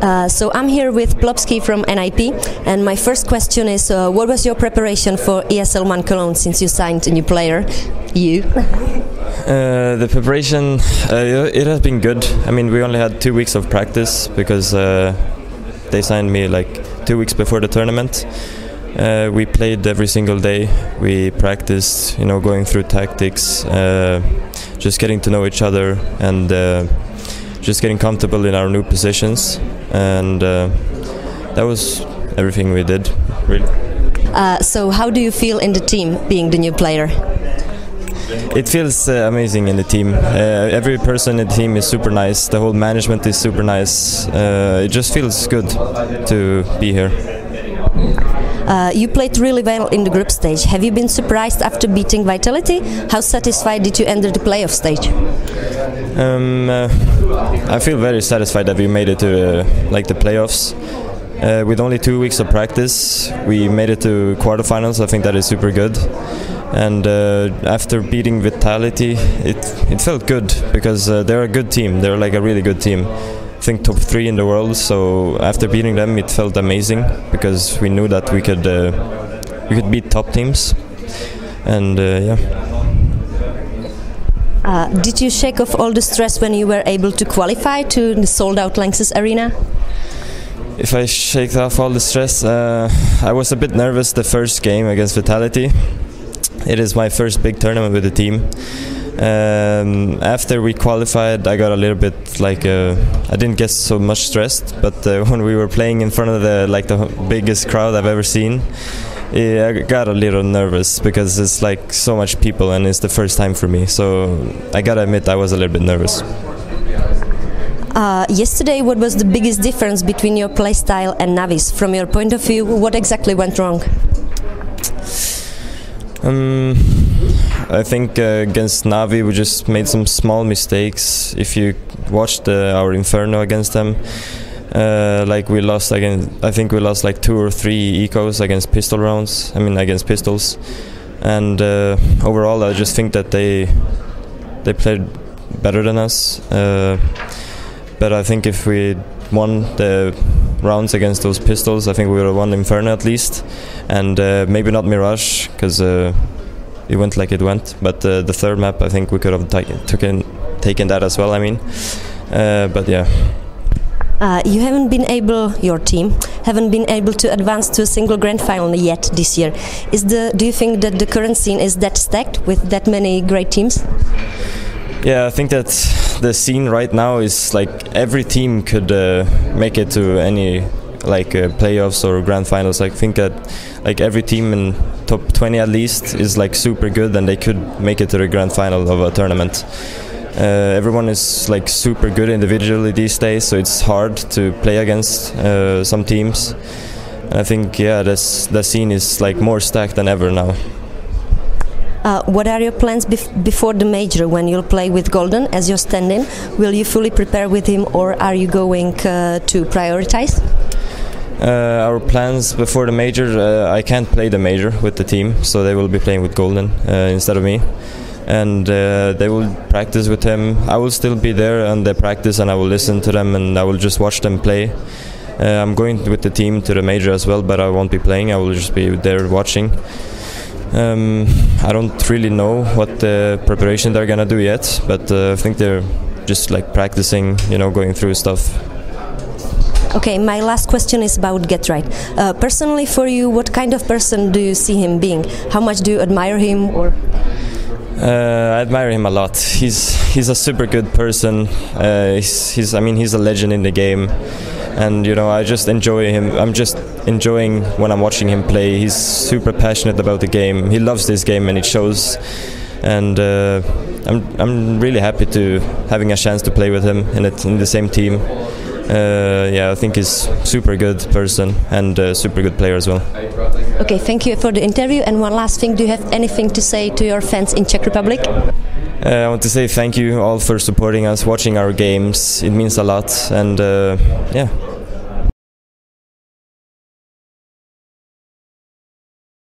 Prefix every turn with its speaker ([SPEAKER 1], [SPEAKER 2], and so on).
[SPEAKER 1] So I'm here with Plopski from NIP, and my first question is, what was your preparation for ESL 1 Cologne since you signed a new player?
[SPEAKER 2] The preparation, it has been good. I mean, we only had 2 weeks of practice because they signed me like 2 weeks before the tournament. We played every single day. We practiced, going through tactics, just getting to know each other, and just getting comfortable in our new positions. And that was everything we did, really.
[SPEAKER 1] So how do you feel in the team, being the new player?
[SPEAKER 2] It feels amazing in the team. Every person in the team is super nice. The whole management is super nice. It just feels good to be here.
[SPEAKER 1] You played really well in the group stage. Have you been surprised after beating Vitality? How satisfied did you enter the playoff stage?
[SPEAKER 2] I feel very satisfied that we made it to the playoffs. With only 2 weeks of practice, we made it to quarterfinals. I think that is super good. And after beating Vitality, it felt good because they're a good team. They're like a really good team. I think top 3 in the world. So after beating them, it felt amazing because we knew that we could beat top teams. And yeah.
[SPEAKER 1] Did you shake off all the stress when you were able to qualify to the sold-out Lanxess Arena?
[SPEAKER 2] If I shake off all the stress, I was a bit nervous the first game against Vitality. It is my first big tournament with the team. After we qualified, I got a little bit I didn't get so much stressed, but when we were playing in front of the biggest crowd I've ever seen, I got a little nervous because it's so much people and it's the first time for me. So I gotta admit I was a little bit nervous.
[SPEAKER 1] Yesterday, what was the biggest difference between your play style and Navi's? From your point of view, what exactly went wrong?
[SPEAKER 2] I think against Navi we just made some small mistakes. If you watched our Inferno against them, we lost again. I think we lost 2 or 3 ecos against pistol rounds. I mean against pistols, and overall I just think that they played better than us. But I think if we won the rounds against those pistols, I think we would have won Inferno at least, and maybe not Mirage because it went like it went. But the third map, I think we could have taken that as well. I mean, but yeah.
[SPEAKER 1] Your team haven't been able to advance to a single grand final yet this year. Do you think that the current scene is that stacked with that many great teams?
[SPEAKER 2] Yeah, I think that the scene right now is every team could make it to any playoffs or grand finals. I think that every team in top 20 at least is super good and they could make it to the grand final of a tournament. Everyone is super good individually these days, so it's hard to play against some teams. And I think the scene is more stacked than ever now.
[SPEAKER 1] What are your plans before the major when you'll play with Golden as your stand-in? Will you fully prepare with him or are you going to prioritize?
[SPEAKER 2] Our plans before the major, I can't play the major with the team, so they will be playing with Golden instead of me. And they will practice with him. I will still be there on the practice and I will listen to them and I will just watch them play. I'm going with the team to the major as well, but I won't be playing, I will just be there watching. I don't really know what the preparation they're gonna do yet, but I think they're just practicing, going through stuff.
[SPEAKER 1] Okay, my last question is about Get Right. Personally for you, what kind of person do you see him being? How much do you admire him? Or
[SPEAKER 2] I admire him a lot. He's a super good person. He's a legend in the game. And I just enjoy him. I'm just enjoying when I'm watching him play. He's super passionate about the game. He loves this game and it shows. And I'm really happy to having a chance to play with him in the same team. I think he's super good person and a super good player as well.
[SPEAKER 1] Okay, thank you for the interview. And one last thing, do you have anything to say to your fans in Czech Republic?
[SPEAKER 2] I want to say thank you all for supporting us, watching our games. It means a lot, and yeah.